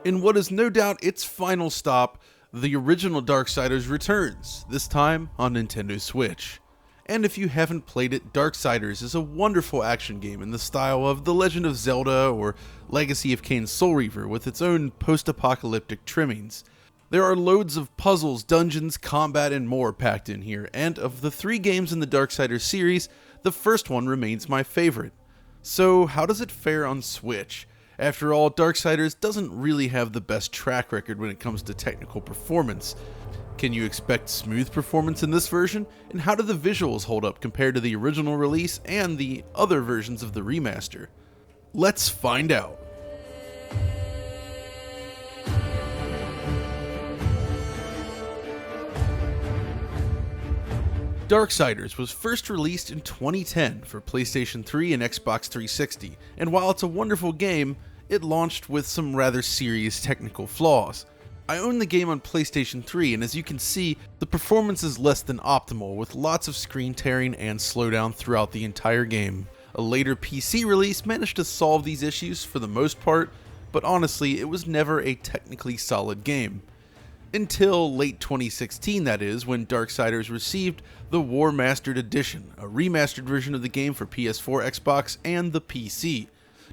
In what is no doubt its final stop, the original Darksiders returns, this time on Nintendo Switch. And if you haven't played it, Darksiders is a wonderful action game in the style of The Legend of Zelda or Legacy of Kain Soul Reaver with its own post-apocalyptic trimmings. There are loads of puzzles, dungeons, combat, and more packed in here, and of the 3 games in the Darksiders series, the first one remains my favorite. So how does it fare on Switch? After all, Darksiders doesn't really have the best track record when it comes to technical performance. Can you expect smooth performance in this version? And how do the visuals hold up compared to the original release and the other versions of the remaster? Let's find out. Darksiders was first released in 2010 for PlayStation 3 and Xbox 360, and while it's a wonderful game, it launched with some rather serious technical flaws. I own the game on PlayStation 3, and as you can see, the performance is less than optimal, with lots of screen tearing and slowdown throughout the entire game. A later PC release managed to solve these issues for the most part, but honestly, it was never a technically solid game. Until late 2016, that is, when Darksiders received the Warmastered Edition, a remastered version of the game for PS4, Xbox, and the PC.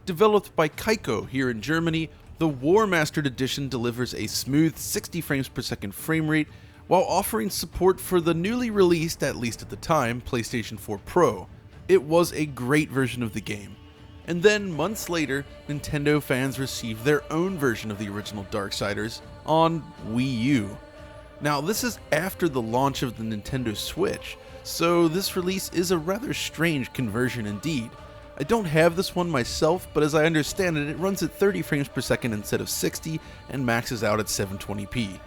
Developed by Kaiko here in Germany, the Warmastered Edition delivers a smooth 60 frames per second frame rate while offering support for the newly released, at least at the time, PlayStation 4 Pro. It was a great version of the game. And then, months later, Nintendo fans received their own version of the original Darksiders on Wii U. Now, this is after the launch of the Nintendo Switch, so this release is a rather strange conversion indeed. I don't have this one myself, but as I understand it, it runs at 30 frames per second instead of 60 and maxes out at 720p.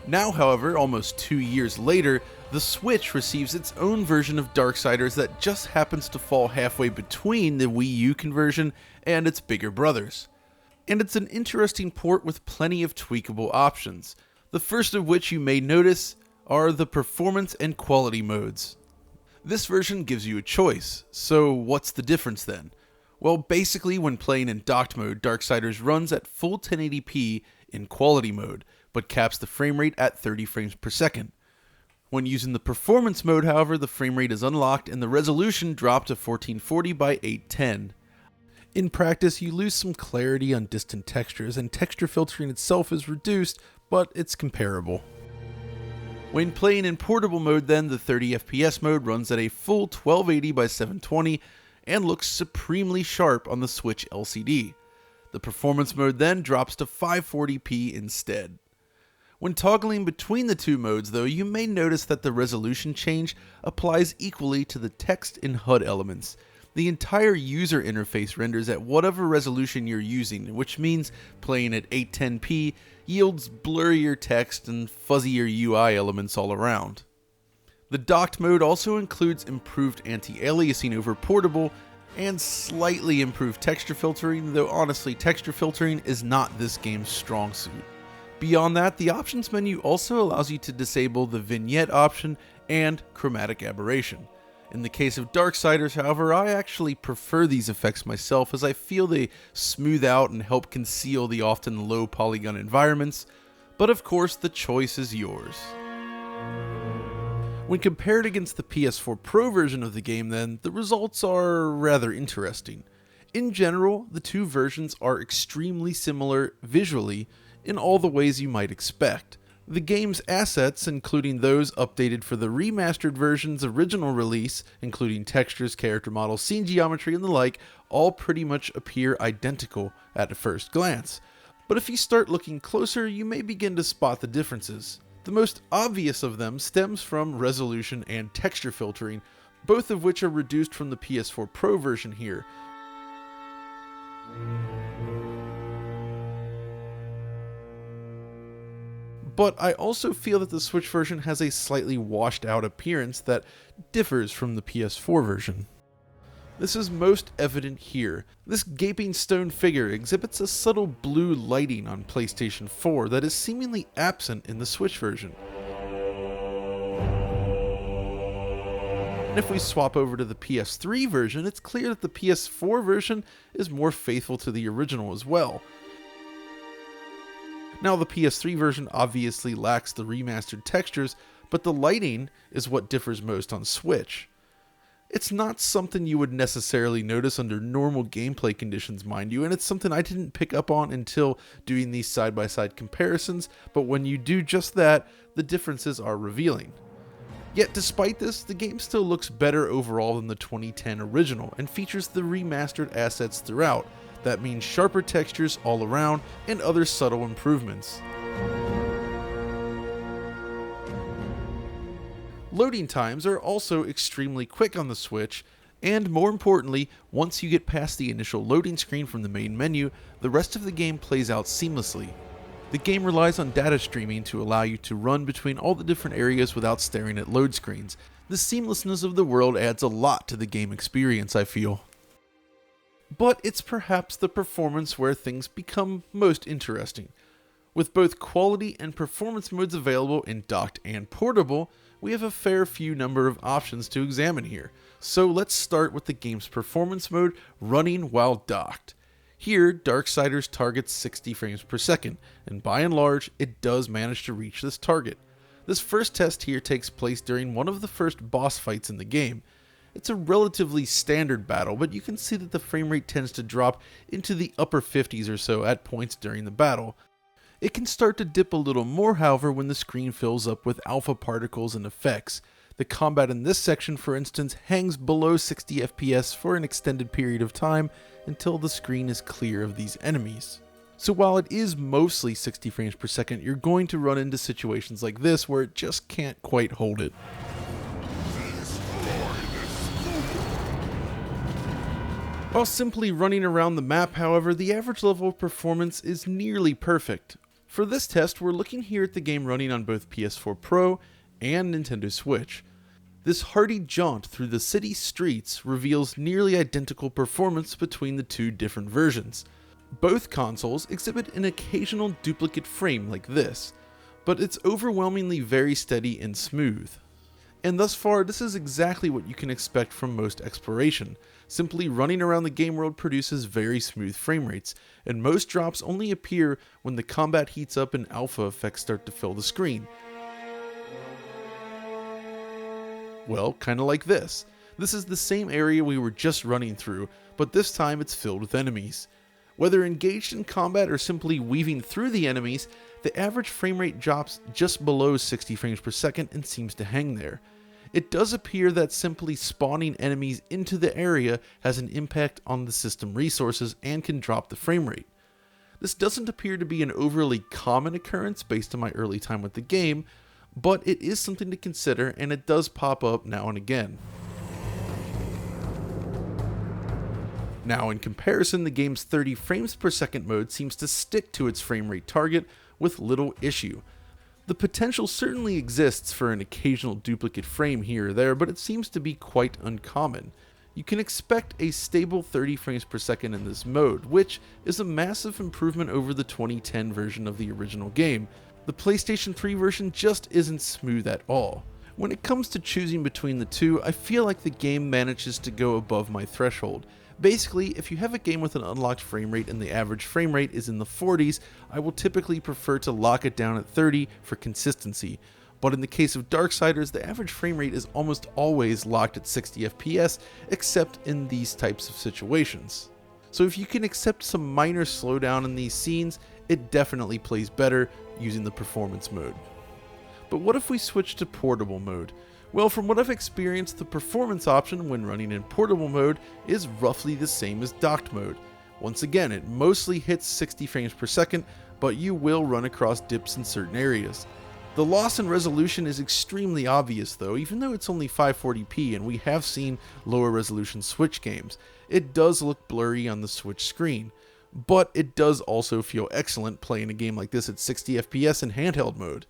Now, however, almost 2 years later, the Switch receives its own version of Darksiders that just happens to fall halfway between the Wii U conversion and its bigger brothers. And it's an interesting port with plenty of tweakable options, the first of which you may notice are the performance and quality modes. This version gives you a choice, so what's the difference then? Well, basically when playing in docked mode, Darksiders runs at full 1080p in quality mode, but caps the frame rate at 30 frames per second. When using the performance mode, however, the frame rate is unlocked and the resolution dropped to 1440 by 810. In practice, you lose some clarity on distant textures, and texture filtering itself is reduced, but it's comparable. When playing in portable mode then, the 30 FPS mode runs at a full 1280 by 720 and looks supremely sharp on the Switch LCD. The performance mode then drops to 540p instead. When toggling between the two modes though, you may notice that the resolution change applies equally to the text and HUD elements. The entire user interface renders at whatever resolution you're using, which means playing at 810p yields blurrier text and fuzzier UI elements all around. The docked mode also includes improved anti-aliasing over portable and slightly improved texture filtering, though honestly texture filtering is not this game's strong suit. Beyond that, the options menu also allows you to disable the vignette option and chromatic aberration. In the case of Darksiders, however, I actually prefer these effects myself as I feel they smooth out and help conceal the often low polygon environments, but of course the choice is yours. When compared against the PS4 Pro version of the game then, the results are rather interesting. In general, the two versions are extremely similar visually in all the ways you might expect. The game's assets, including those updated for the remastered version's original release, including textures, character models, scene geometry, and the like, all pretty much appear identical at first glance. But if you start looking closer, you may begin to spot the differences. The most obvious of them stems from resolution and texture filtering, both of which are reduced from the PS4 Pro version here. But I also feel that the Switch version has a slightly washed out appearance that differs from the PS4 version. This is most evident here. This gaping stone figure exhibits a subtle blue lighting on PlayStation 4 that is seemingly absent in the Switch version. And if we swap over to the PS3 version, it's clear that the PS4 version is more faithful to the original as well. Now the PS3 version obviously lacks the remastered textures, but the lighting is what differs most on Switch. It's not something you would necessarily notice under normal gameplay conditions, mind you, and it's something I didn't pick up on until doing these side-by-side comparisons, but when you do just that, the differences are revealing. Yet despite this, the game still looks better overall than the 2010 original, and features the remastered assets throughout. That means sharper textures all around, and other subtle improvements. Loading times are also extremely quick on the Switch, and more importantly, once you get past the initial loading screen from the main menu, the rest of the game plays out seamlessly. The game relies on data streaming to allow you to run between all the different areas without staring at load screens. The seamlessness of the world adds a lot to the game experience, I feel. But it's perhaps the performance where things become most interesting. With both quality and performance modes available in docked and portable, we have a fair few number of options to examine here. So let's start with the game's performance mode, running while docked. Here, Darksiders targets 60 frames per second, and by and large, it does manage to reach this target. This first test here takes place during one of the first boss fights in the game. It's a relatively standard battle, but you can see that the frame rate tends to drop into the upper 50s or so at points during the battle. It can start to dip a little more, however, when the screen fills up with alpha particles and effects. The combat in this section, for instance, hangs below 60 FPS for an extended period of time until the screen is clear of these enemies. So while it is mostly 60 frames per second, you're going to run into situations like this where it just can't quite hold it. While simply running around the map, however, the average level of performance is nearly perfect. For this test, we're looking here at the game running on both PS4 Pro and Nintendo Switch. This hearty jaunt through the city streets reveals nearly identical performance between the two different versions. Both consoles exhibit an occasional duplicate frame like this, but it's overwhelmingly very steady and smooth. And thus far, this is exactly what you can expect from most exploration. Simply running around the game world produces very smooth frame rates, and most drops only appear when the combat heats up and alpha effects start to fill the screen. Well, kinda like this. This is the same area we were just running through, but this time it's filled with enemies. Whether engaged in combat or simply weaving through the enemies, the average frame rate drops just below 60 frames per second and seems to hang there. It does appear that simply spawning enemies into the area has an impact on the system resources and can drop the frame rate. This doesn't appear to be an overly common occurrence based on my early time with the game, but it is something to consider, and it does pop up now and again. Now, in comparison, the game's 30 frames per second mode seems to stick to its frame rate target with little issue. The potential certainly exists for an occasional duplicate frame here or there, but it seems to be quite uncommon. You can expect a stable 30 frames per second in this mode, which is a massive improvement over the 2010 version of the original game. The PlayStation 3 version just isn't smooth at all. When it comes to choosing between the two, I feel like the game manages to go above my threshold. Basically, if you have a game with an unlocked frame rate and the average frame rate is in the 40s, I will typically prefer to lock it down at 30 for consistency. But in the case of Darksiders, the average frame rate is almost always locked at 60 FPS, except in these types of situations. So if you can accept some minor slowdown in these scenes, it definitely plays better using the performance mode. But what if we switch to portable mode? Well, from what I've experienced, the performance option when running in portable mode is roughly the same as docked mode. Once again, it mostly hits 60 frames per second, but you will run across dips in certain areas. The loss in resolution is extremely obvious though, even though it's only 540p and we have seen lower resolution Switch games. It does look blurry on the Switch screen, but it does also feel excellent playing a game like this at 60 FPS in handheld mode.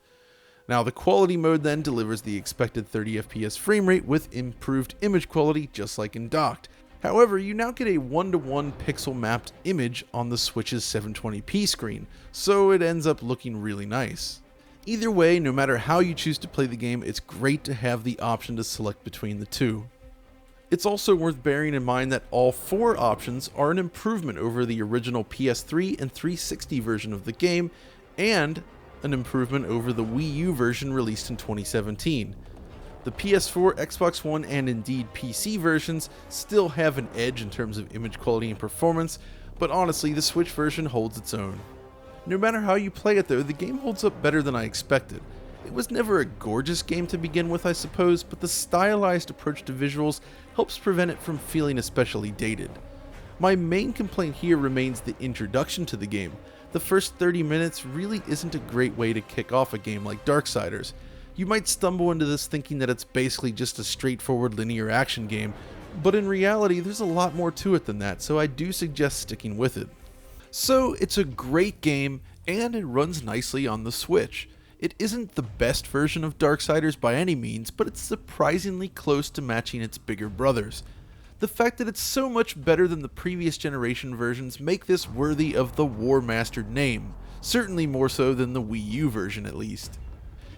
Now the quality mode then delivers the expected 30 FPS frame rate with improved image quality just like in docked. However, you now get a 1:1 pixel mapped image on the Switch's 720p screen, so it ends up looking really nice. Either way, no matter how you choose to play the game, it's great to have the option to select between the two. It's also worth bearing in mind that all four options are an improvement over the original PS3 and 360 version of the game, and an improvement over the Wii U version released in 2017. The PS4, Xbox One, and indeed PC versions still have an edge in terms of image quality and performance, but honestly, the Switch version holds its own. No matter how you play it though, the game holds up better than I expected. It was never a gorgeous game to begin with, I suppose, but the stylized approach to visuals helps prevent it from feeling especially dated. My main complaint here remains the introduction to the game. The first 30 minutes really isn't a great way to kick off a game like Darksiders. You might stumble into this thinking that it's basically just a straightforward linear action game, but in reality there's a lot more to it than that, so I do suggest sticking with it. So it's a great game, and it runs nicely on the Switch. It isn't the best version of Darksiders by any means, but it's surprisingly close to matching its bigger brothers. The fact that it's so much better than the previous generation versions make this worthy of the Warmastered name, certainly more so than the Wii U version at least.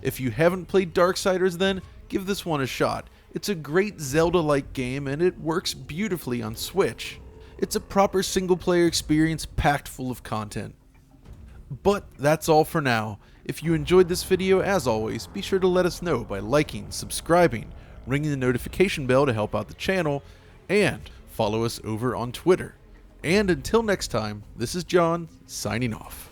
If you haven't played Darksiders then, give this one a shot. It's a great Zelda-like game and it works beautifully on Switch. It's a proper single-player experience packed full of content. But that's all for now. If you enjoyed this video, as always, be sure to let us know by liking, subscribing, ringing the notification bell to help out the channel, and follow us over on Twitter. And until next time, this is John, signing off.